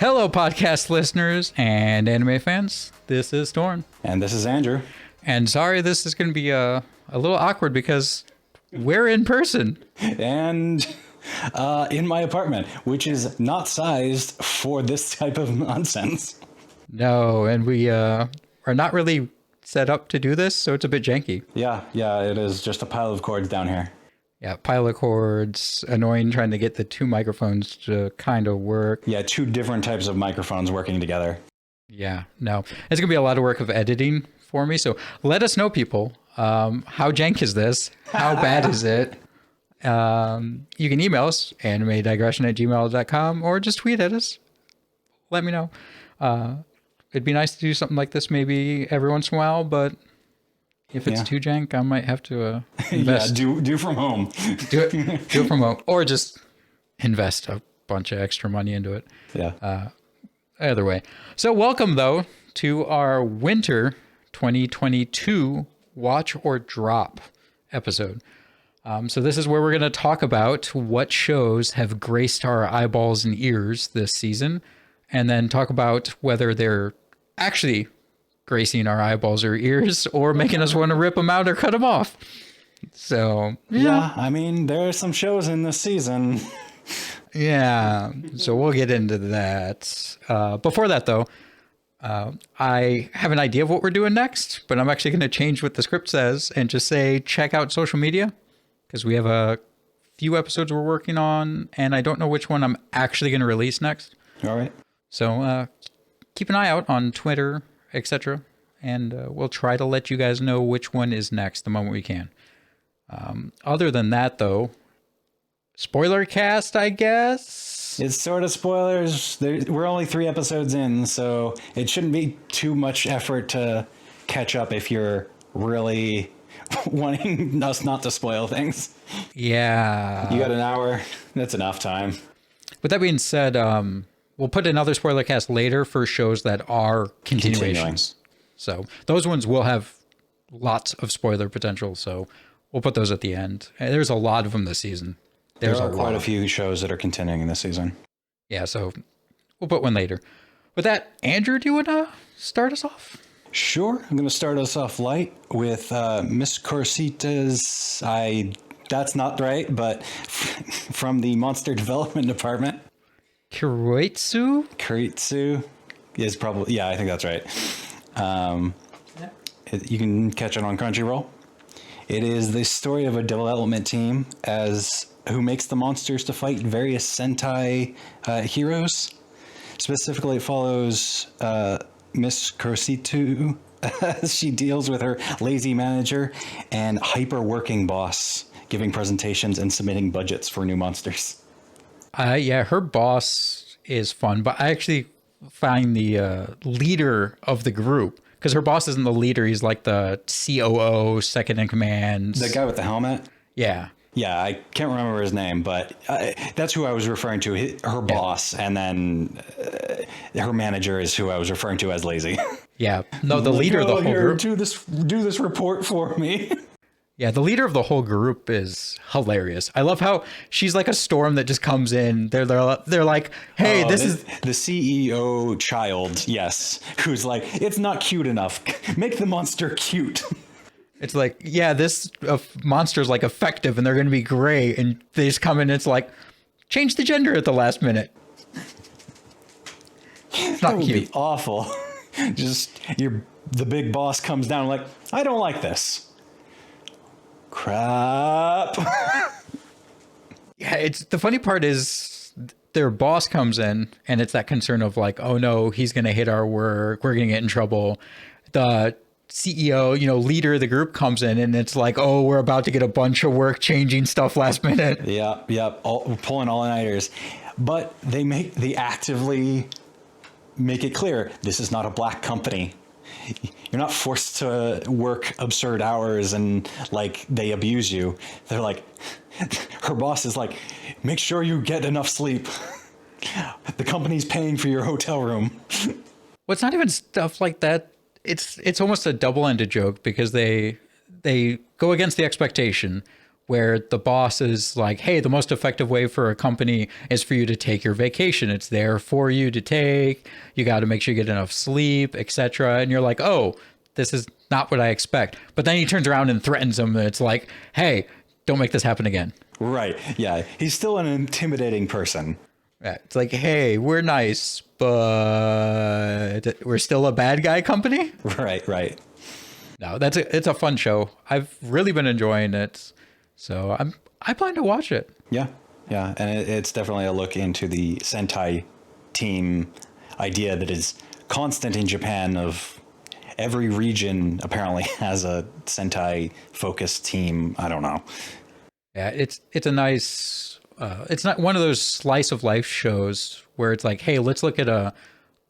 Hello, podcast listeners and anime fans. This is Torn. And this is Andrew. And sorry, this is going to be a little awkward because we're in person. And in my apartment, which is not sized for this type of nonsense. No, and we are not really set up to do this, so it's a bit janky. Yeah, it is just a pile of cords down here. Yeah, pile of cords, annoying trying to get the two microphones to kind of work. Yeah, two different types of microphones working together. Yeah, no. It's going to be a lot of work of editing for me, so let us know, people. How jank is this? How bad is it? You can email us, animedigression@gmail.com, or just tweet at us. Let me know. It'd be nice to do something like this maybe every once in a while, but if it's too jank, I might have to invest. do from home. do it from home, or just invest a bunch of extra money into it. Yeah. Either way. So welcome, though, to our winter 2022 Watch or Drop episode. So this is where we're going to talk about what shows have graced our eyeballs and ears this season, and then talk about whether they're actually gracing our eyeballs or ears or making us want to rip them out or cut them off. So, yeah, I mean, there are some shows in this season. Yeah, so we'll get into that. Before that, though, I have an idea of what we're doing next, but I'm actually going to change what the script says and just say check out social media, because we have a few episodes we're working on, and I don't know which one I'm actually going to release next. All right. So keep an eye out on Twitter, etc., and we'll try to let you guys know which one is next the moment we can. Other than that, though, spoiler cast, I guess? It's sort of spoilers. We're only 3 episodes in, so it shouldn't be too much effort to catch up if you're really wanting us not to spoil things. Yeah. You got an hour. That's enough time. With that being said, we'll put another spoiler cast later for shows that are continuations. So those ones will have lots of spoiler potential, so we'll put those at the end. And there's a lot of them this season. There are quite a few shows that are continuing in this season. Yeah, so we'll put one later. With that, Andrew, do you want to start us off? Sure. I'm going to start us off light with Miss Corsita's, that's not right, but from the Monster Development Department. Kiroitsu is probably, yeah, I think that's right. You can catch it on Crunchyroll. It is the story of a development team who makes the monsters to fight various Sentai heroes. Specifically, it follows Miss Kursitu as she deals with her lazy manager and hyper-working boss, giving presentations and submitting budgets for new monsters. Yeah, her boss is fun, but I actually find the leader of the group, because her boss isn't the leader, he's like the COO, second in command. The guy with the helmet? Yeah. Yeah, I can't remember his name, but that's who I was referring to, her boss, and then her manager is who I was referring to as lazy. Yeah, no, the leader of the whole group. Do this report for me. Yeah, the leader of the whole group is hilarious. I love how she's like a storm that just comes in. They're like, hey, this is the CEO child, yes, who's like, it's not cute enough. Make the monster cute. It's like, yeah, this monster's like effective and they're going to be great. And they just come in and it's like, change the gender at the last minute. It's not that would cute. Be awful. Just the big boss comes down like, I don't like this. Crap. Yeah, it's the funny part is their boss comes in and it's that concern of like, oh no, he's going to hit our work. We're going to get in trouble. The CEO, leader of the group comes in and it's like, oh, we're about to get a bunch of work changing stuff last minute. Yep. Pulling all-nighters. But they actively make it clear this is not a black company. You're not forced to work absurd hours and like they abuse you. They're like, her boss is like, make sure you get enough sleep. The company's paying for your hotel room. Well, it's not even stuff like that. It's almost a double-ended joke because they go against the expectation where the boss is like, hey, the most effective way for a company is for you to take your vacation. It's there for you to take. You got to make sure you get enough sleep, etc. And you're like, oh, this is not what I expect. But then he turns around and threatens them. And it's like, hey, don't make this happen again. Right. Yeah. He's still an intimidating person. Yeah. It's like, hey, we're nice, but we're still a bad guy company. Right. Right. No, it's a fun show. I've really been enjoying it. So I plan to watch it. Yeah. Yeah. And it's definitely a look into the Sentai team idea that is constant in Japan. Of every region apparently has a Sentai focused team. I don't know. Yeah, it's a nice, it's not one of those slice of life shows where it's like, hey, let's look at a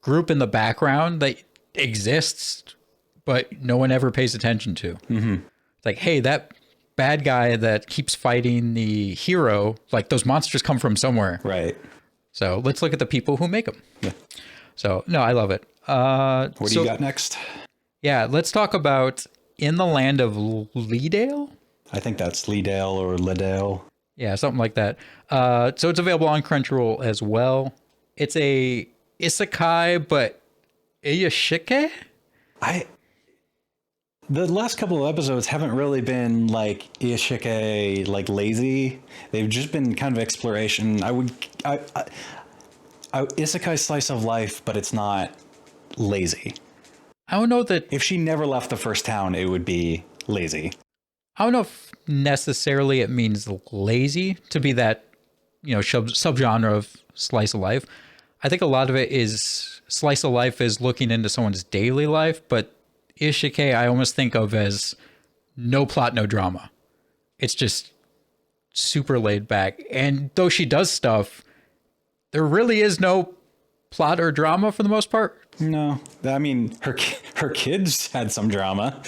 group in the background that exists, but no one ever pays attention to. Mm-hmm. It's like, hey, that bad guy that keeps fighting the hero, like those monsters come from somewhere. Right. So let's look at the people who make them. Yeah. So, no, I love it. What do you got next? Yeah, let's talk about In the Land of Leedale. I think that's Leedale or Liddale. Yeah, something like that. So it's available on Crunchyroll as well. It's a isekai, but Iyashike? The last couple of episodes haven't really been like Iyashike, like lazy. They've just been kind of exploration. Isekai slice of life, but it's not lazy. I don't know that... If she never left the first town, it would be lazy. I don't know if necessarily it means lazy to be that, subgenre of slice of life. I think a lot of it is slice of life is looking into someone's daily life, but Ishike I almost think of as no plot, no drama. It's just super laid back. And though she does stuff, there really is no plot or drama for the most part. No, I mean, her kids had some drama.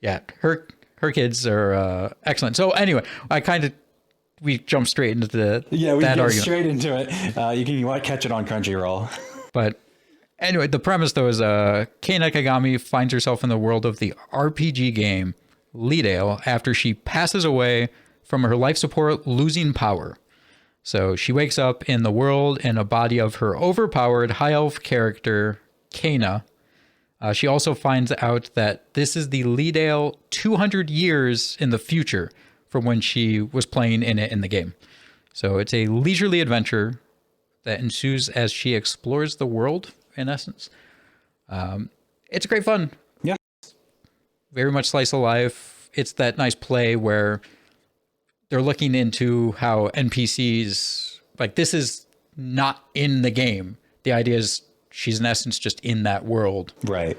Yeah, her kids are excellent. So anyway, we jumped straight into we that get argument. Straight into it. You can catch it on Crunchyroll. But anyway, the premise though is Kei Nakagami finds herself in the world of the RPG game Leedale after she passes away from her life support losing power. So she wakes up in the world in a body of her overpowered high elf character Kaina. She also finds out that this is the Leedale 200 years in the future from when she was playing in it in the game. So it's a leisurely adventure that ensues as she explores the world, in essence. It's great fun. Yeah. Very much slice of life. It's that nice play where they're looking into how NPCs, like this is not in the game. The idea is she's in essence just in that world. Right.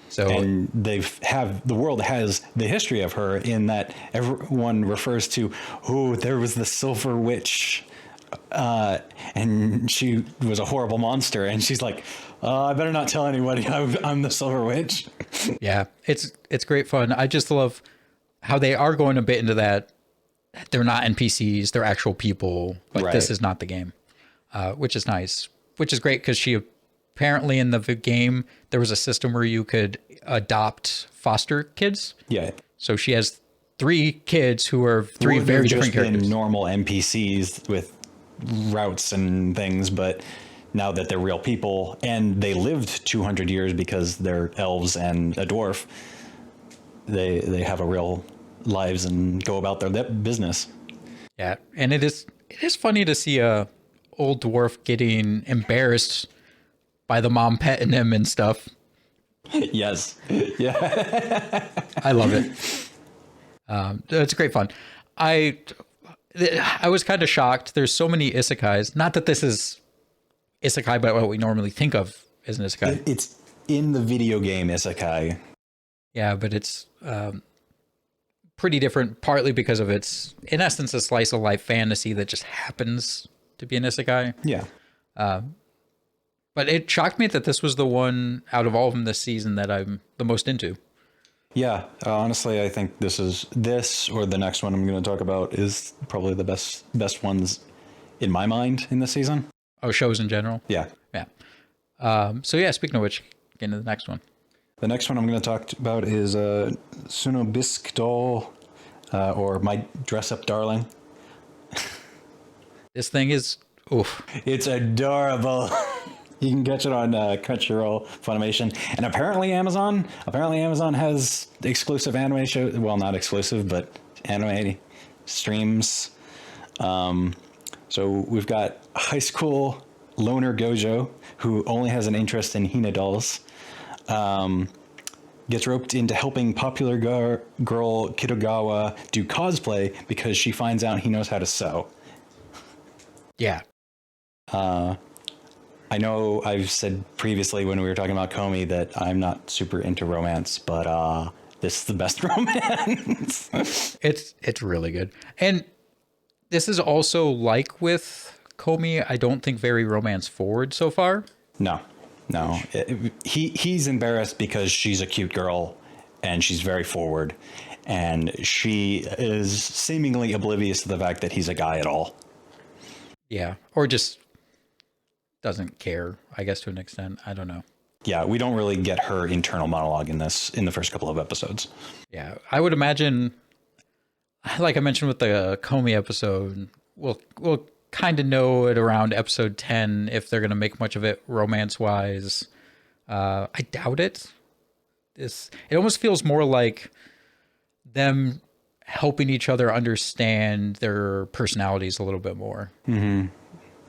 So and the world has the history of her in that everyone refers to, oh, there was the Silver Witch, and she was a horrible monster, and she's like, I better not tell anybody I'm the Silver Witch. Yeah, it's great fun. I just love how they are going a bit into that. They're not NPCs, they're actual people. Like right. This is not the game, which is nice, which is great because she apparently in the game, there was a system where you could adopt foster kids. Yeah. So she has 3 kids who are 3 very different characters. Normal NPCs with routes and things, but now that they're real people and they lived 200 years because they're elves and a dwarf, they have a real lives and go about their business. Yeah, and it is funny to see a old dwarf getting embarrassed by the mom petting him and stuff. Yes. Yeah. I love it. It's great fun. I was kind of shocked. There's so many isekais. Not that this is isekai, but what we normally think of as an isekai. It's in the video game isekai. Yeah, but it's pretty different, partly because of its, in essence, a slice of life fantasy that just happens to be an isekai. Yeah. But it shocked me that this was the one out of all of them this season that I'm the most into. Yeah, honestly, I think this or the next one I'm going to talk about is probably the best ones in my mind in this season. Oh, shows in general? Yeah. Yeah. So yeah, speaking of which, get into the next one. The next one I'm going to talk about is Suno Bisque Doll or My Dress Up Darling. This thing is, oof. It's adorable. You can catch it on Crunchyroll, Funimation, and apparently Amazon. Apparently Amazon has exclusive anime shows. Well, not exclusive, but anime streams. So we've got high school loner Gojo, who only has an interest in Hina dolls. Gets roped into helping popular girl Kitagawa do cosplay because she finds out he knows how to sew. Yeah. I know I've said previously when we were talking about Komi that I'm not super into romance, but this is the best romance. It's really good. And this is also like with Komi, I don't think very romance forward so far. No. He's embarrassed because she's a cute girl and she's very forward, and she is seemingly oblivious to the fact that he's a guy at all. Yeah. Or just doesn't care, I guess, to an extent. I don't know. Yeah, we don't really get her internal monologue in the first couple of episodes. Yeah. I would imagine, like I mentioned with the Komi episode, we'll kind of know it around episode 10 if they're going to make much of it romance-wise. I doubt it. It almost feels more like them helping each other understand their personalities a little bit more. Mm-hmm.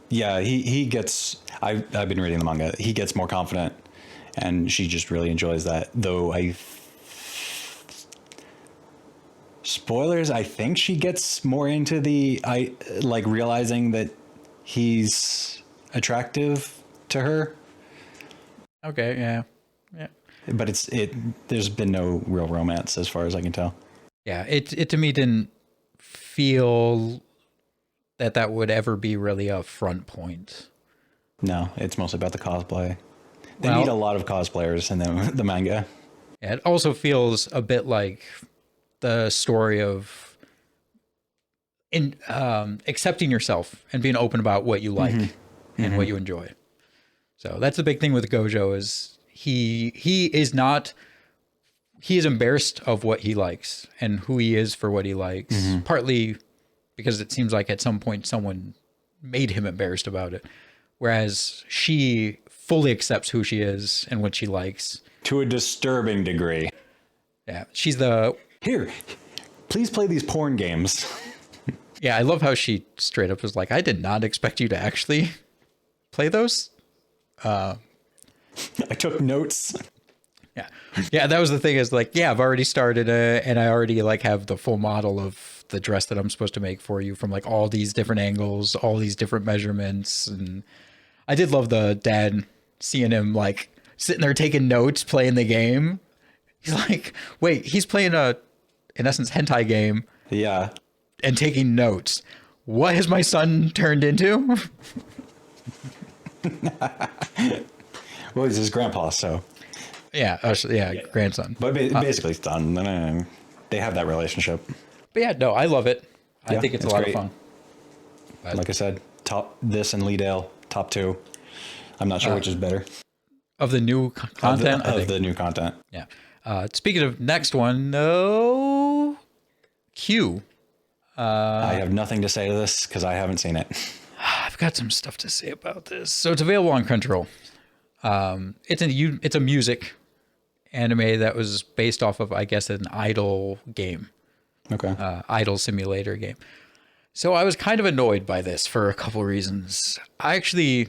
Yeah, he gets... I've been reading the manga. He gets more confident, and she just really enjoys that. Though spoilers, I think she gets more into realizing that he's attractive to her. Okay, yeah. But there's been no real romance as far as I can tell. Yeah, it to me didn't feel that would ever be really a front point. No, it's mostly about the cosplay. They need a lot of cosplayers in the manga. Yeah, it also feels a bit like the story of accepting yourself and being open about what you like and what you enjoy. So that's the big thing with Gojo is he is embarrassed of what he likes and who he is for what he likes, partly because it seems like at some point someone made him embarrassed about it. Whereas she fully accepts who she is and what she likes. To a disturbing degree. Yeah, she's the... Here, please play these porn games. Yeah, I love how she straight up was like, I did not expect you to actually play those. I took notes. Yeah, that was the thing is like, yeah, I've already started it and I already like have the full model of the dress that I'm supposed to make for you from like all these different angles, all these different measurements. And I did love the dad seeing him like sitting there taking notes, playing the game. He's like, wait, he's playing in essence, hentai game. Yeah. And taking notes. What has my son turned into? Well, he's his grandpa, so. Yeah, grandson. But basically, son. They have that relationship. But yeah, no, I love it. I think it's a lot of fun. But like I said, this and Lee Dale, top two. I'm not sure which is better. Of the new content? Of the new content. Yeah. Speaking of next one, no. Q. I have nothing to say to this because I haven't seen it. I've got some stuff to say about this. So it's available on Crunchyroll. It's a music anime that was based off of, I guess, an idol game. Okay. Idol simulator game. So I was kind of annoyed by this for a couple reasons. I actually,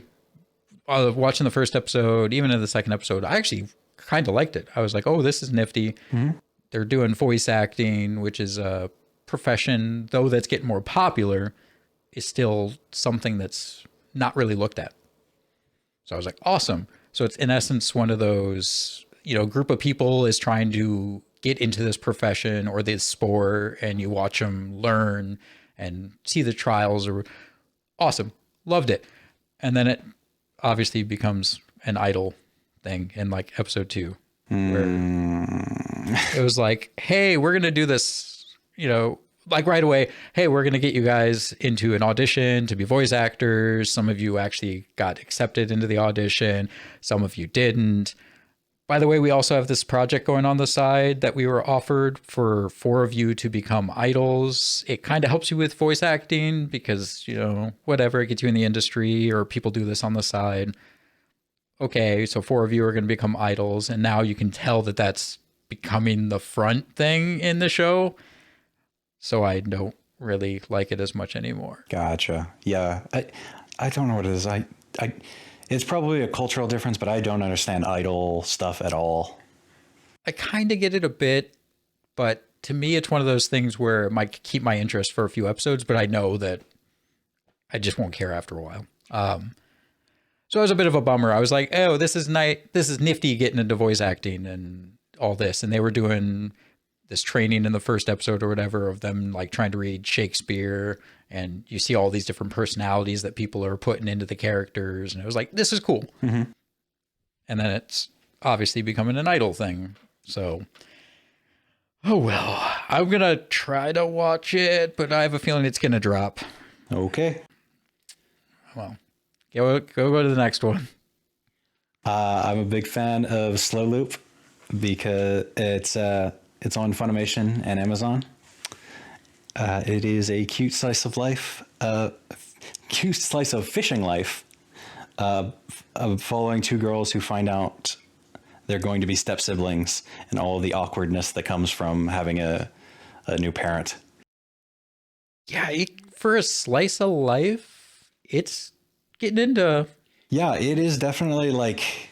watching the first episode, even in the second episode, I actually kind of liked it. I was like, oh, this is nifty. Mm-hmm. They're doing voice acting, which is a profession, though that's getting more popular, is still something that's not really looked at. So I was like, awesome. So it's in essence one of those, group of people is trying to get into this profession or this sport, and you watch them learn and see the trials. Or awesome. Loved it. And then it obviously becomes an idol thing in like episode 2, where it was like, hey, we're going to do this, like right away. Hey, we're going to get you guys into an audition to be voice actors. Some of you actually got accepted into the audition. Some of you didn't. by the way, we also have this project going on the side that we were offered for 4 of you to become idols. It kind of helps you with voice acting because, whatever, it gets you in the industry or people do this on the side. Okay, so 4 of you are going to become idols. And now you can tell that that's becoming the front thing in the show. So I don't really like it as much anymore. Gotcha. Yeah. I don't know what it is. It's probably a cultural difference, but I don't understand idol stuff at all. I kind of get it a bit, but to me, it's one of those things where it might keep my interest for a few episodes, but I know that I just won't care after a while. So it was a bit of a bummer. I was like, oh, this is nifty getting into voice acting and all this. And they were doing this training in the first episode or whatever of them like trying to read Shakespeare, and you see all these different personalities that people are putting into the characters. And it was like, this is cool. Mm-hmm. And then it's obviously becoming an idol thing. So, oh well, I'm going to try to watch it, but I have a feeling it's going to drop. Okay. Well, go to the next one. I'm a big fan of Slow Loop because it's on Funimation and Amazon. It is a cute slice of life, cute slice of fishing life, of following 2 girls who find out they're going to be step siblings and all of the awkwardness that comes from having a new parent. Yeah, for a slice of life, it's getting into... Yeah, it is definitely like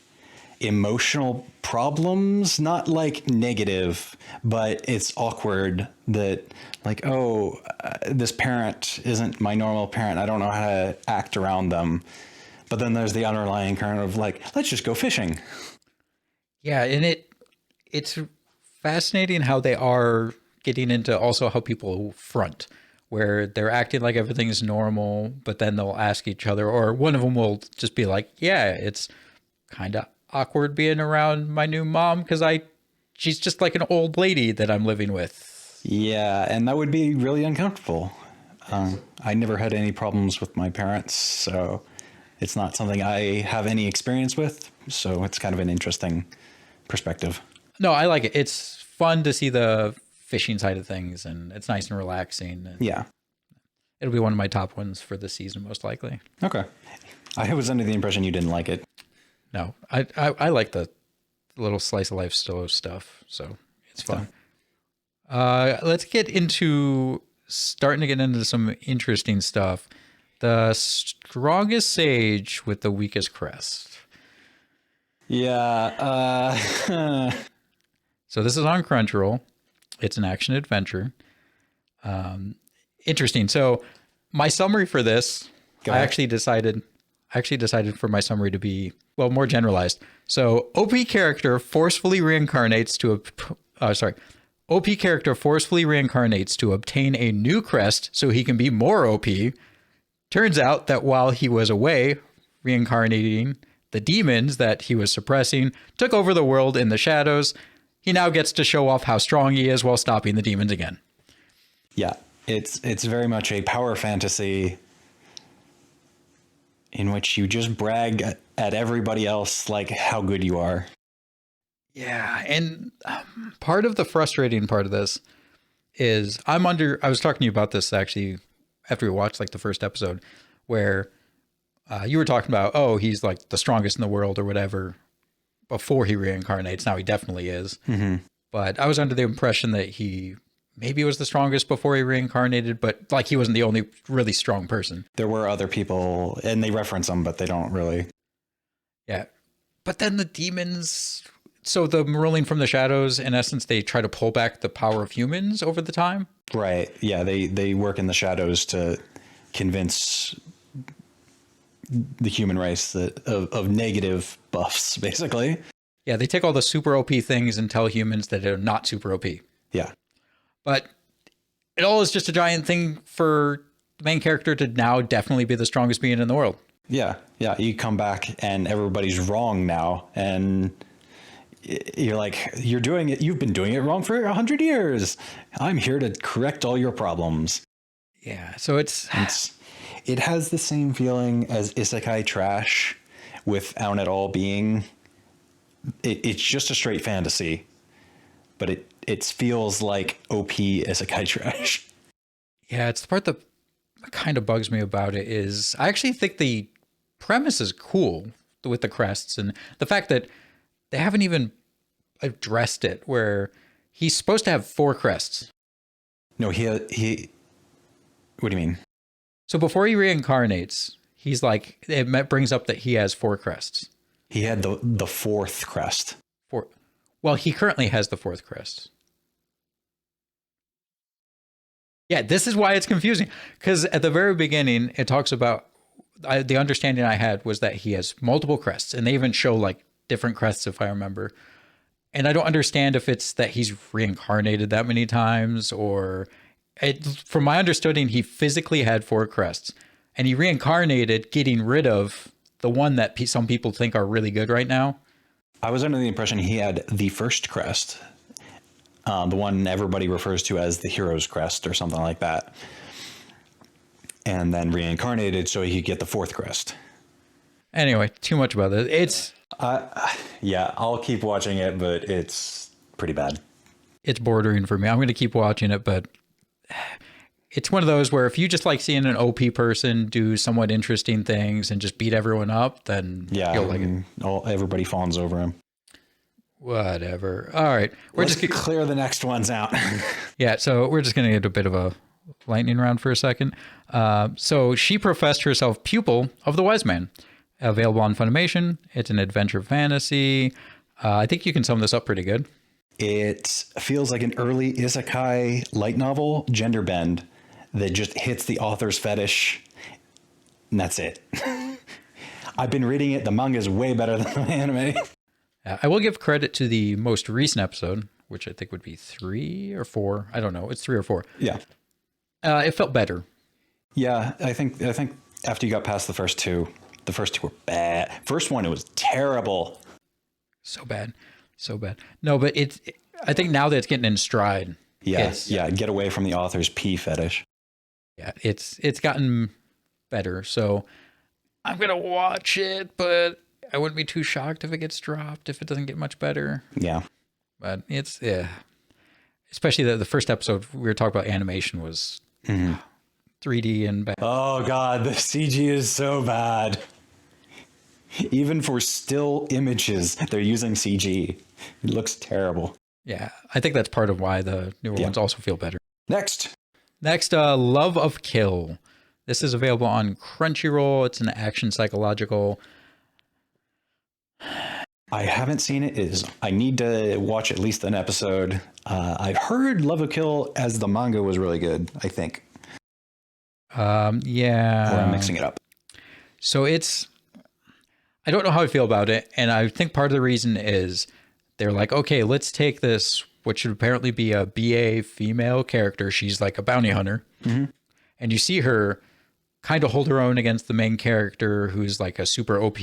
emotional problems, not like negative, but it's awkward that like, this parent isn't my normal parent. I don't know how to act around them. But then there's the underlying current of like, let's just go fishing. Yeah, and it's fascinating how they are getting into also how people front, where they're acting like everything's normal, but then they'll ask each other, or one of them will just be like, yeah, it's kind of awkward being around my new mom because she's just like an old lady that I'm living with. Yeah, and that would be really uncomfortable. I never had any problems with my parents, so it's not something I have any experience with. So it's kind of an interesting perspective. No, I like it. It's fun to see the fishing side of things, and it's nice and relaxing. And yeah. It'll be one of my top ones for this season, most likely. Okay. I was under the impression you didn't like it. No, I like the little slice of life stuff, so it's fun. Let's starting to get into some interesting stuff. The strongest sage with the weakest crest. Yeah. So this is on Crunchyroll. It's an action adventure. Interesting. So my summary for this, I actually decided for my summary to be, well, more generalized. So OP character forcefully reincarnates to obtain a new crest so he can be more OP. Turns out that while he was away reincarnating, the demons that he was suppressing took over the world in the shadows. He now gets to show off how strong he is while stopping the demons again. Yeah, it's very much a power fantasy in which you just brag at everybody else like how good you are. Yeah, and part of the frustrating part of this is I was talking to you about this actually after we watched like the first episode, where you were talking about, oh, he's like the strongest in the world or whatever before he reincarnates. Now he definitely is. Mm-hmm. But I was under the impression that he maybe was the strongest before he reincarnated, but like he wasn't the only really strong person. There were other people, and they reference them, but they don't really. Yeah. But then the demons, so the ruling from the shadows, in essence, they try to pull back the power of humans over the time. Right. Yeah, they work in the shadows to convince the human race of negative buffs, basically. Yeah, they take all the super OP things and tell humans that they're not super OP. Yeah. But it all is just a giant thing for the main character to now definitely be the strongest being in the world. Yeah. Yeah. You come back and everybody's wrong now. And you're like, you've been doing it wrong for 100 years. I'm here to correct all your problems. Yeah. So it has the same feeling as isekai trash without it all being it's just a straight fantasy, but it feels like OP isekai trash. Yeah, it's the part that kind of bugs me about it is I actually think the premise is cool with the crests and the fact that they haven't even addressed it where he's supposed to have 4 crests. No, he what do you mean? So before he reincarnates, he's like, it brings up that he has 4 crests. He had the 4th crest. Well, he currently has the 4th crest. Yeah, this is why it's confusing. Because at the very beginning, it talks about, the understanding I had was that he has multiple crests. And they even show like different crests, if I remember. And I don't understand if it's that he's reincarnated that many times or... from my understanding, he physically had 4 crests. And he reincarnated getting rid of the one that some people think are really good right now. I was under the impression he had the 1st crest. The one everybody refers to as the hero's crest or something like that. And then reincarnated so he could get the 4th crest. Anyway, too much about this. It's... yeah, I'll keep watching it, but it's pretty bad. It's bordering for me. I'm going to keep watching it, but it's one of those where if you just like seeing an OP person do somewhat interesting things and just beat everyone up, then you'll like it. Everybody fawns over him. Whatever. All right. Let's just clear the next ones out. Yeah, so we're just going to get a bit of a lightning round for a second. So she professed herself pupil of the wise man. Available on Funimation. It's an adventure fantasy. I think you can sum this up pretty good. It feels like an early isekai light novel, gender bend, that just hits the author's fetish, and that's it. I've been reading it. The manga is way better than the anime. I will give credit to the most recent episode, which I think would be 3 or 4. I don't know. It's 3 or 4. Yeah. It felt better. Yeah, I think after you got past the first 2 were bad. First one, it was terrible. So bad. No, but I think now that it's getting in stride. Yeah, get away from the author's pee fetish. Yeah, it's gotten better. So I'm going to watch it, but I wouldn't be too shocked if it gets dropped, if it doesn't get much better. Yeah. But it's, especially the first episode we were talking about animation was 3D and bad. Oh, God, the CG is so bad. Even for still images, they're using CG. It looks terrible. Yeah, I think that's part of why the newer ones also feel better. Next, Love of Kill. This is available on Crunchyroll. It's an action psychological. I haven't seen it. I need to watch at least an episode. I've heard Love of Kill as the manga was really good, I think. Yeah. Or I'm mixing it up. So I don't know how I feel about it. And I think part of the reason is they're like, okay, let's take this, what should apparently be a BA female character. She's like a bounty hunter. Mm-hmm. And you see her kind of hold her own against the main character who's like a super OP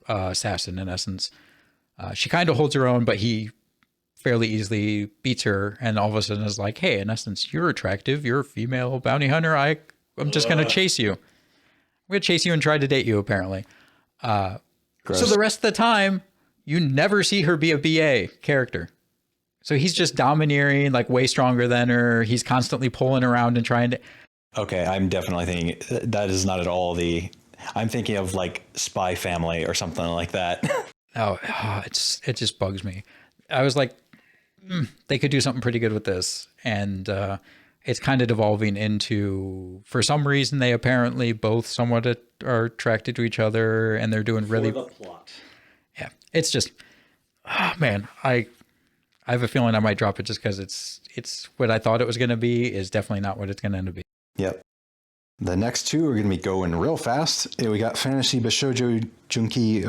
assassin in essence. She kind of holds her own, but he fairly easily beats her. And all of a sudden is like, hey, in essence, you're attractive. You're a female bounty hunter. I'm just going to chase you. I'm going to chase you and try to date you, apparently. So the rest of the time, you never see her be a BA character. So he's just domineering, like way stronger than her. He's constantly pulling around and trying to... Okay, I'm definitely thinking that is not at all I'm thinking of like Spy Family or something like that. It just bugs me. I was like, they could do something pretty good with this. And it's kind of devolving into, for some reason, they apparently both somewhat are attracted to each other and they're doing really... For the plot. Yeah, it's just, man, I have a feeling I might drop it just because it's what I thought it was going to be is definitely not what it's going to end up being. Yep. The next 2 are going to be going real fast. We got Fantasy Bishoujo Junki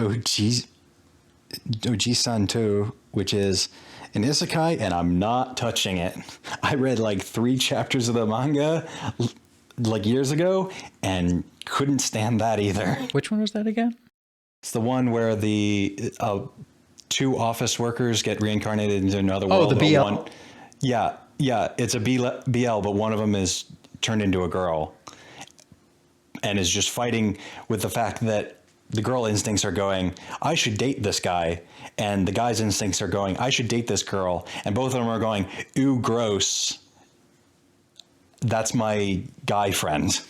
Doji Santo, which is an isekai, and I'm not touching it. I read like 3 chapters of the manga like years ago and couldn't stand that either. Which one was that again? It's the one where the 2 office workers get reincarnated into another world. Oh, the BL? Yeah, it's a BL, but one of them is turned into a girl and is just fighting with the fact that the girl instincts are going, I should date this guy. And the guy's instincts are going, I should date this girl. And both of them are going, ooh, gross. That's my guy friend.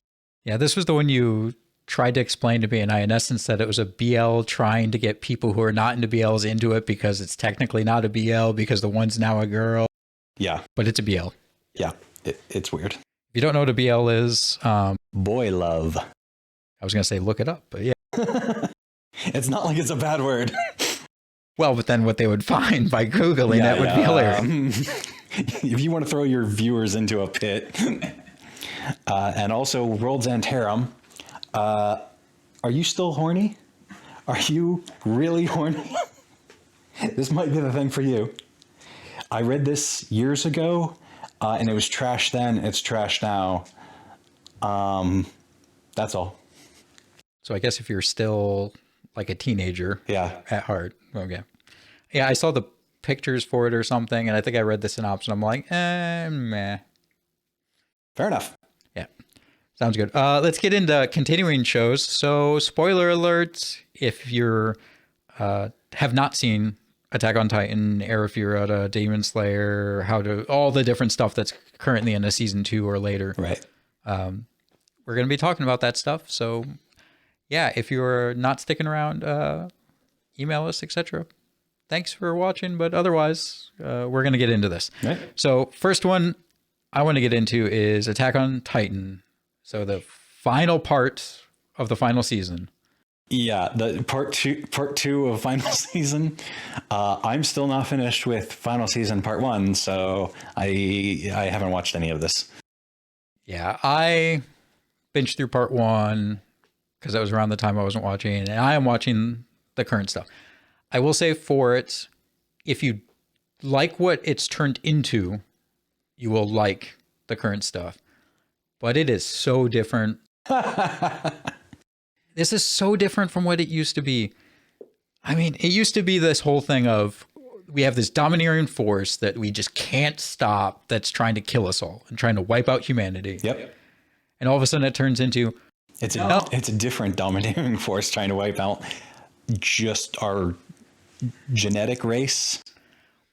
Yeah, this was the one you tried to explain to me, and I in essence said it was a BL trying to get people who are not into BLs into it because it's technically not a BL because the one's now a girl. Yeah. But it's a BL. Yeah, it's weird. If you don't know what a BL is... boy love. I was going to say look it up, but yeah. It's not like it's a bad word. Well, but then what they would find by Googling that would be hilarious. If you want to throw your viewers into a pit. And also Worldsantaram. Are you still horny? Are you really horny? This might be the thing for you. I read this years ago, and it was trash then. It's trash now. That's all. So I guess if you're still like a teenager at heart. Okay. Yeah, I saw the pictures for it or something, and I think I read the synopsis, and I'm like, meh. Fair enough. Yeah. Sounds good. Let's get into continuing shows. So spoiler alert, if you're have not seen Attack on Titan, Arifuda, Demon Slayer, all the different stuff that's currently in a season 2 or later. Right. We're going to be talking about that stuff. So yeah, if you're not sticking around, email us, etc. Thanks for watching, but otherwise, we're going to get into this. Right. So first one I want to get into is Attack on Titan. So the final part of the final season. Yeah, the part two of final season. I'm still not finished with final season part 1, so I haven't watched any of this. Yeah, I binged through part 1 because that was around the time I wasn't watching, and I am watching the current stuff. I will say for it, if you like what it's turned into, you will like the current stuff. But it is so different. This is so different from what it used to be. I mean, it used to be this whole thing of we have this domineering force that we just can't stop that's trying to kill us all and trying to wipe out humanity. Yep. And all of a sudden it turns into... It's a different domineering force trying to wipe out just our genetic race.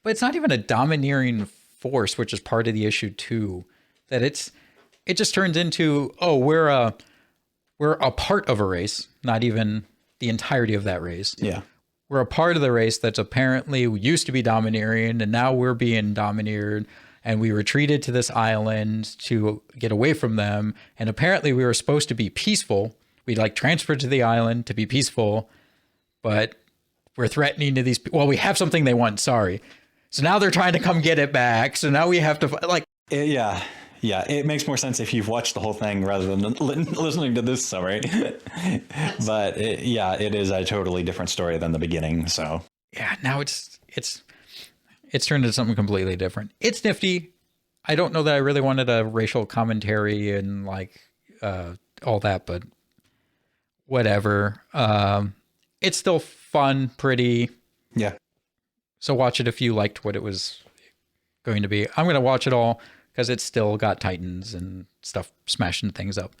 But it's not even a domineering force, which is part of the issue too. That it just turns into, oh, we're a part of a race, not even the entirety of that race. Yeah. We're a part of the race that's apparently used to be domineering, and now we're being domineered, and we retreated to this island to get away from them. And apparently we were supposed to be peaceful. We transferred to the island to be peaceful, but we're threatening to these people. Well, we have something they want. Sorry. So now they're trying to come get it back. So now we have to Yeah. Yeah, it makes more sense if you've watched the whole thing rather than listening to this summary. But it is a totally different story than the beginning. So yeah, now it's turned into something completely different. It's nifty. I don't know that I really wanted a racial commentary and all that, but whatever. It's still fun, pretty. Yeah. So watch it if you liked what it was going to be. I'm going to watch it all, because it's still got Titans and stuff smashing things up.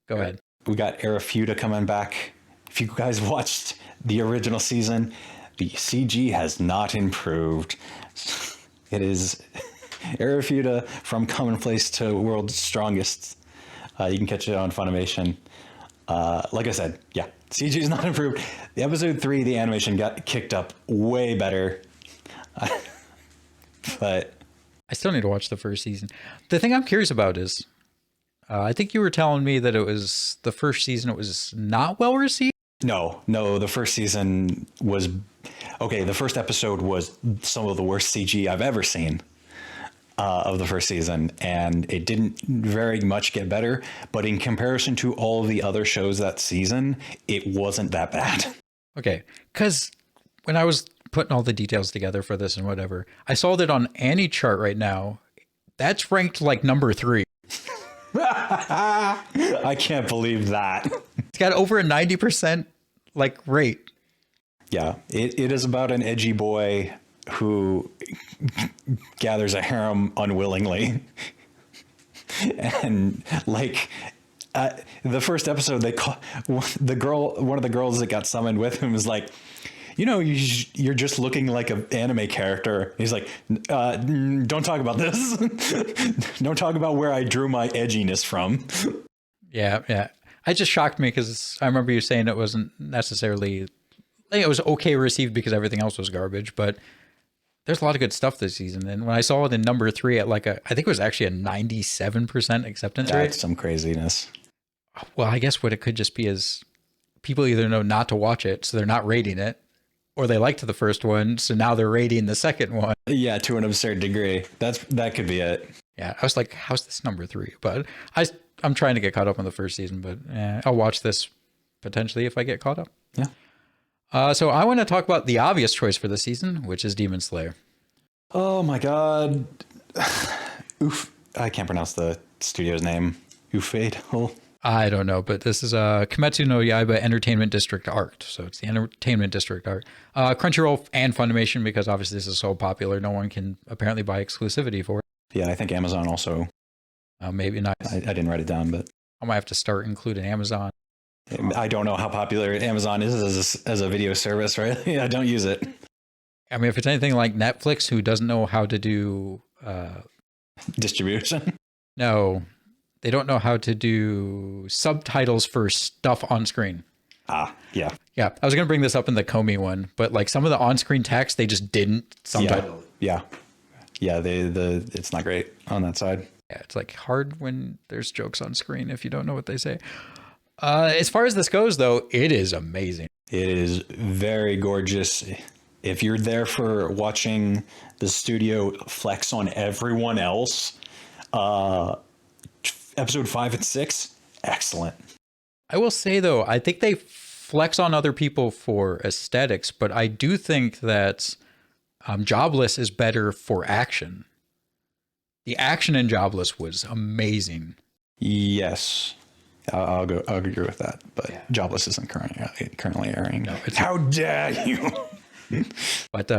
Go ahead. We got Arifuda coming back. If you guys watched the original season, the CG has not improved. It is Arifuda from Commonplace to World's Strongest. You can catch it on Funimation. Like I said, yeah, CG is not improved. The episode 3, the animation got kicked up way better. But... I still need to watch the first season. The thing I'm curious about is, I think you were telling me that it was the first season. It was not well received. No, the first season was okay. The first episode was some of the worst CG I've ever seen of the first season, and it didn't very much get better. But in comparison to all of the other shows that season, it wasn't that bad. Okay, because when I was putting all the details together for this and whatever, I saw that on Annie chart right now, that's ranked number 3. I can't believe that. It's got over a 90% rate. Yeah, it is about an edgy boy who gathers a harem unwillingly. And The first episode, they call one of the girls that got summoned with him was like, you're just looking like an anime character. He's like, don't talk about this. Don't talk about where I drew my edginess from. Yeah, yeah. It just shocked me because I remember you saying it wasn't necessarily, I think it was okay received because everything else was garbage, but there's a lot of good stuff this season. And when I saw it in number 3 at I think it was actually a 97% acceptance rate. That's some craziness. Well, I guess what it could just be is people either know not to watch it, so they're not rating it, or they liked the first one, so now they're rating the second one. Yeah, to an absurd degree. That could be it. Yeah, I was like, how's this number 3? But I'm trying to get caught up on the first season, but I'll watch this potentially if I get caught up. Yeah. So I want to talk about the obvious choice for the season, which is Demon Slayer. Oh my god. Oof. I can't pronounce the studio's name. Ufade. I don't know, but this is Kimetsu no Yaiba Entertainment District Art. So it's the Entertainment District Art. Crunchyroll and Funimation, because obviously this is so popular, no one can apparently buy exclusivity for it. Yeah, I think Amazon also. Maybe not. I didn't write it down, but I might have to start including Amazon. I don't know how popular Amazon is as a video service, right? Yeah, I don't use it. I mean, if it's anything like Netflix, who doesn't know how to do distribution. No, they don't know how to do subtitles for stuff on screen. Yeah. Yeah, I was going to bring this up in the Comey one, but like some of the on-screen text, they just didn't subtitle. Yeah. It's not great on that side. Yeah, it's like hard when there's jokes on screen if you don't know what they say. As far as this goes, though, it is amazing. It is very gorgeous. If you're there for watching the studio flex on everyone else, episode 5 and 6, excellent. I will say, though, I think they flex on other people for aesthetics, but I do think that Jobless is better for action. The action in Jobless was amazing. Yes. I'll agree with that, but yeah. Jobless isn't currently airing. No, how dare you? But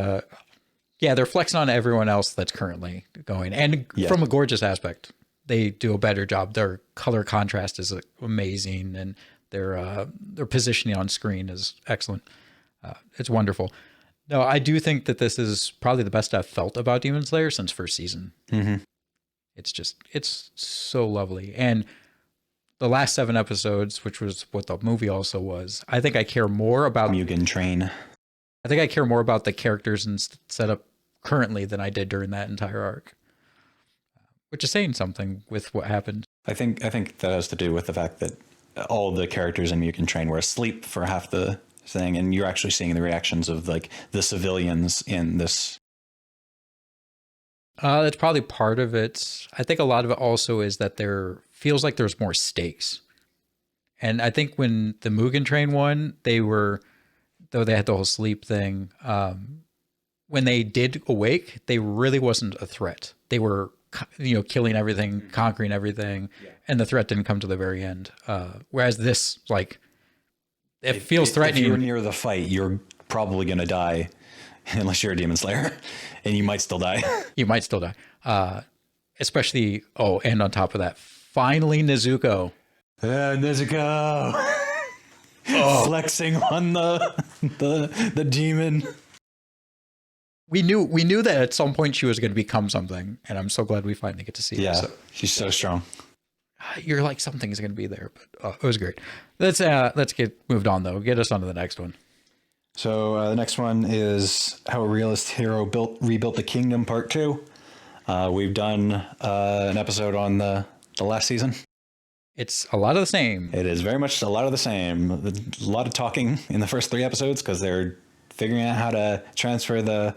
yeah, they're flexing on everyone else that's currently going, and from a gorgeous aspect, they do a better job. Their color contrast is amazing, and their positioning on screen is excellent. It's wonderful. No, I do think that this is probably the best I've felt about Demon Slayer since first season. Mm-hmm. It's so lovely, and the last 7 episodes, which was what the movie also was, I think I care more about Mugen Train. I think I care more about the characters and setup currently than I did during that entire arc, which is saying something with what happened. I think that has to do with the fact that all the characters in Mugen Train were asleep for half the thing, and you're actually seeing the reactions of like the civilians in this. That's probably part of it. I think a lot of it also is that there feels like there's more stakes. And I think when the Mugen Train won, though they had the whole sleep thing, when they did awake, they really wasn't a threat. They were, killing everything, conquering everything, and the threat didn't come to the very end. Whereas this, it feels threatening. If you're near the fight, you're probably going to die, unless you're a Demon Slayer, and you might still die. You might still die. Especially, and on top of that, finally Nezuko. Nezuko! Flexing on the demon. We knew that at some point she was going to become something, and I'm so glad we finally get to see her. Yeah, she's so strong. You're like, something is going to be there, but it was great. Let's get moved on, though. Get us on to the next one. So the next one is How a Realist Hero Rebuilt the Kingdom, Part 2. We've done an episode on the last season. It's a lot of the same. It is very much a lot of the same. A lot of talking in the first 3 episodes because they're figuring out how to transfer the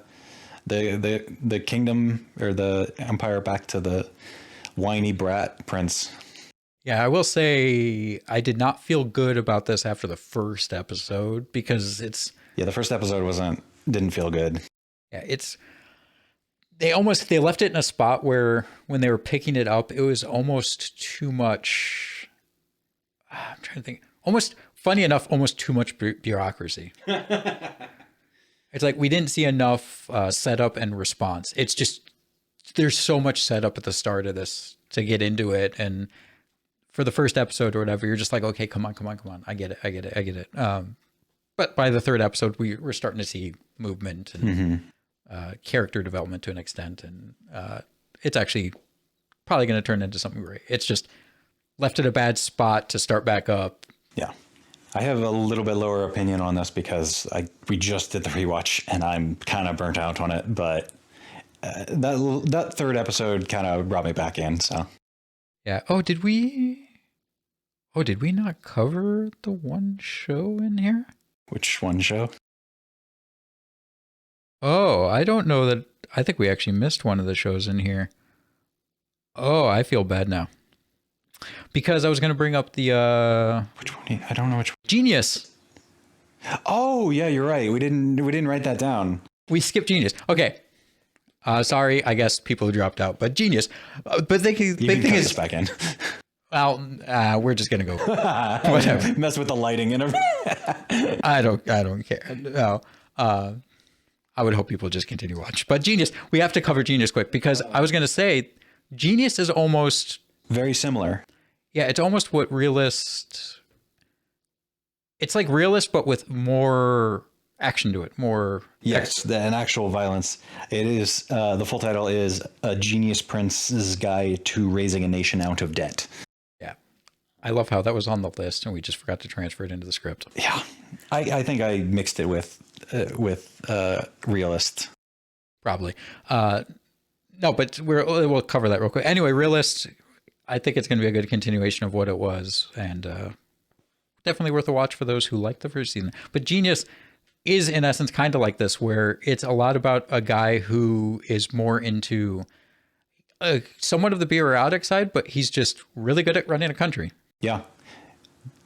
kingdom or the empire back to the whiny brat prince. Yeah, I will say I did not feel good about this after the first episode because the first episode didn't feel good. Yeah, they left it in a spot where when they were picking it up, it was almost too much. I'm trying to think. Funny enough, almost too much bureaucracy. It's like we didn't see enough setup and response. It's just there's so much setup at the start of this to get into it, and for the first episode or whatever, you're just like, okay, come on. I get it. But by the third episode, we're starting to see movement and character development to an extent. And it's actually probably going to turn into something great. It's just left at a bad spot to start back up. Yeah. I have a little bit lower opinion on this because we just did the rewatch and I'm kind of burnt out on it. But that third episode kind of brought me back in. So yeah. Did we not cover the one show in here? Which one show? Oh, I don't know that. I think we actually missed one of the shows in here. Oh, I feel bad now. Because I was going to bring up the which one? I don't know which one. Genius. Oh, yeah, you're right. We didn't write that down. We skipped Genius. Okay. Sorry, I guess people dropped out, but Genius. But the thing is us back in. Well, we're just gonna go. Whatever. Mess with the lighting and everything. I don't care. No. I would hope people just continue to watch. But Genius, we have to cover Genius quick because I was gonna say Genius is almost very similar. Yeah, it's almost what Realist. It's like Realist, but with more action to it. More. Yes, an actual violence. It is. The full title is A Genius Prince's Guide to Raising a Nation Out of Debt. Yeah, I love how that was on the list and we just forgot to transfer it into the script. Yeah, I think I mixed it with Realist. Probably. No, but we'll cover that real quick. Anyway, Realist. I think it's going to be a good continuation of what it was, and definitely worth a watch for those who like the first season. But Genius is, in essence, kind of like this, where it's a lot about a guy who is more into somewhat of the bureaucratic side, but he's just really good at running a country. Yeah.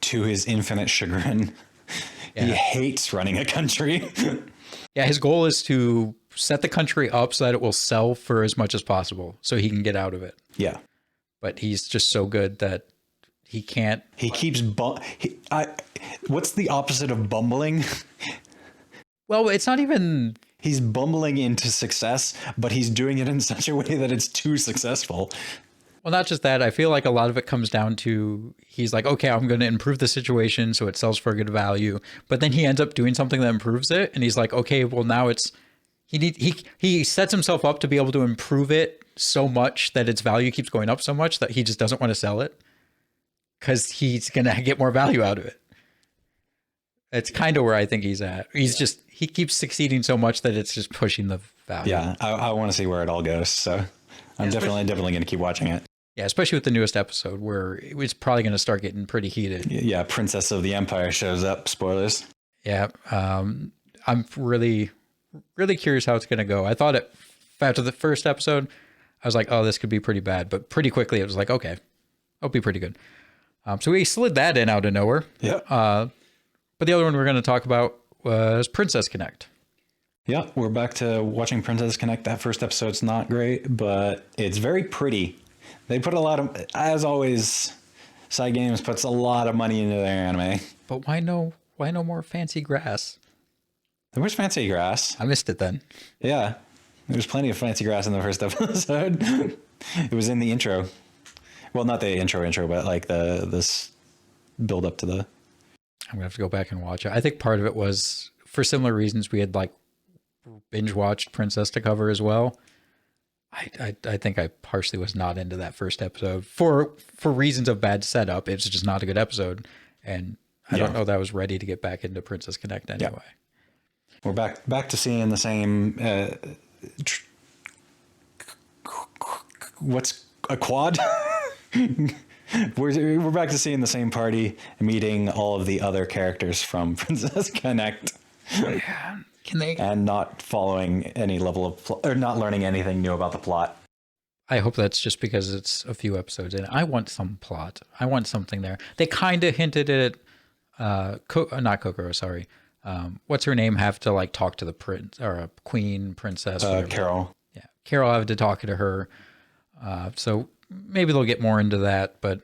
To his infinite chagrin. Yeah. He hates running a country. Yeah, his goal is to set the country up so that it will sell for as much as possible so he can get out of it. Yeah. But he's just so good that he can't. He keeps what's the opposite of bumbling? Well, it's not even. He's bumbling into success, but he's doing it in such a way that it's too successful. Well, not just that. I feel like a lot of it comes down to he's like, okay, I'm going to improve the situation so it sells for a good value. But then he ends up doing something that improves it, and he's like, okay, well now it's he sets himself up to be able to improve it so much that its value keeps going up so much that he just doesn't want to sell it because he's going to get more value out of it. It's kind of where I think he's at. He keeps succeeding so much that it's just pushing the value. Yeah, I want to see where it all goes. So I'm definitely going to keep watching it. Yeah, especially with the newest episode where it's probably going to start getting pretty heated. Yeah, Princess of the Empire shows up. Spoilers. Yeah, I'm really, really curious how it's going to go. I thought after the first episode, I was like, oh, this could be pretty bad. But pretty quickly, it was like, okay, it'll be pretty good. So we slid that in out of nowhere. Yeah. But the other one we're going to talk about was Princess Connect. Yeah, we're back to watching Princess Connect. That first episode's not great, but it's very pretty. They put a lot of, as always, Side Games puts a lot of money into their anime. But why no more fancy grass? There was fancy grass. I missed it then. Yeah, there was plenty of fancy grass in the first episode. It was in the intro. Well, not the intro, but like this build up to the. I'm gonna have to go back and watch it. I think part of it was for similar reasons. We had like binge watched Princess to cover as well. I think I partially was not into that first episode for reasons of bad setup. It's just not a good episode, and I don't know that I was ready to get back into Princess Connect anyway. Yeah. We're back to seeing the same. What's a quad? We're back to seeing the same party, meeting all of the other characters from Princess Connect. Yeah. Can they? And not following any level of or not learning anything new about the plot. I hope that's just because it's a few episodes in. I want some plot. I want something there. They kind of hinted at not Kokoro, sorry. What's her name have to like talk to the prince or a queen, princess? Carol. Yeah. Carol have to talk to her. So maybe they'll get more into that, but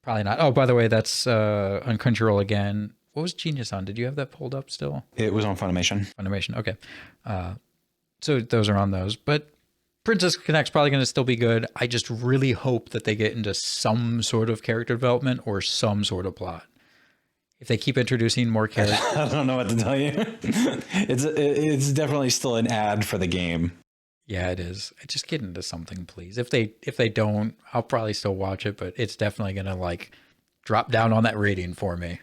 probably not. Oh, by the way, that's on Crunchyroll again. What was Genius on? Did you have that pulled up still? It was on Funimation. Funimation, okay. So those are on those. But Princess Connect's probably going to still be good. I just really hope that they get into some sort of character development or some sort of plot. If they keep introducing more characters. I don't know what to tell you. It's definitely still an ad for the game. Yeah, it is. Just get into something, please. If they don't, I'll probably still watch it, but it's definitely going to like drop down on that rating for me.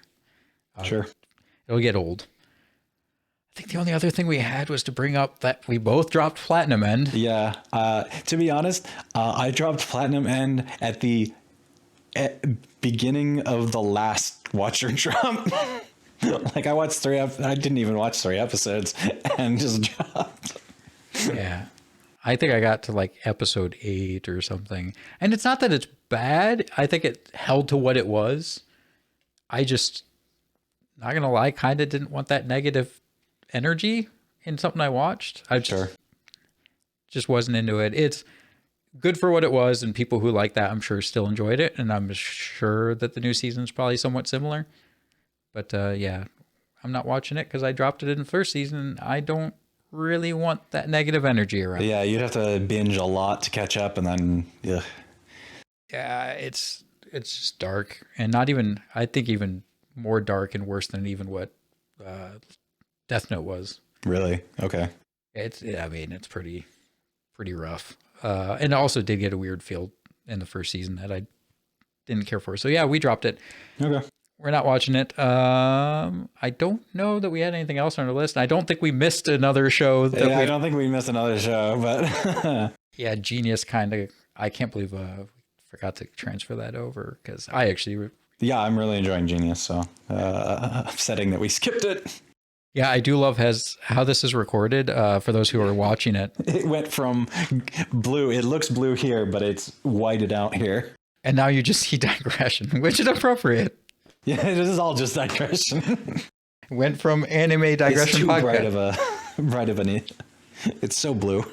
Sure. It'll get old. I think the only other thing we had was to bring up that we both dropped Platinum End. Yeah. To be honest, I dropped Platinum End at the beginning of the last Watcher drop. Like I watched I didn't even watch 3 episodes and just dropped. Yeah. I think I got to like episode 8 or something. And it's not that it's bad. I think it held to what it was. I just, not going to lie, kind of didn't want that negative energy in something I watched. I just wasn't into it. It's good for what it was, and people who like that, I'm sure, still enjoyed it. And I'm sure that the new season's probably somewhat similar. But yeah, I'm not watching it because I dropped it in the first season. And I don't really want that negative energy around. Yeah, you'd have to binge a lot to catch up, and then yeah, it's just dark, and not even, I think, even more dark and worse than even what Death Note was. Really? Okay. I mean, it's pretty rough. And also did get a weird feel in the first season that I didn't care for. So yeah, we dropped it. Okay. We're not watching it. I don't know that we had anything else on our list. I don't think we missed another show. I don't think we missed another show, but yeah, Genius kind of, I can't believe we forgot to transfer that over because I actually... Yeah, I'm really enjoying Genius, so upsetting that we skipped it. Yeah, I do love how this is recorded for those who are watching it. It went from blue, it looks blue here, but it's whited out here. And now you just see digression, which is appropriate. Yeah, this is all just digression. Went from anime digression it's too podcast. bright of an it's so blue.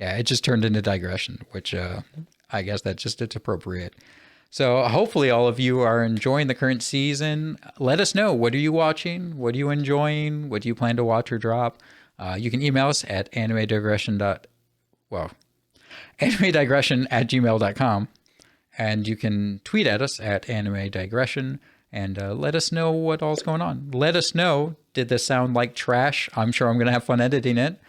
Yeah, it just turned into digression, which I guess it's appropriate. So hopefully all of you are enjoying the current season. Let us know. What are you watching? What are you enjoying? What do you plan to watch or drop? You can email us at animedigression@gmail.com. And you can tweet at us at animedigression and let us know what all's going on. Let us know, did this sound like trash? I'm sure I'm going to have fun editing it.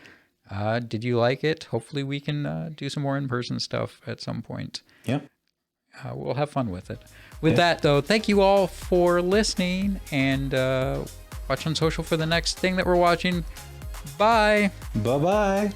Did you like it? Hopefully we can do some more in-person stuff at some point. Yep. We'll have fun with it. With that, though, thank you all for listening, and watch on social for the next thing that we're watching. Bye. Bye-bye.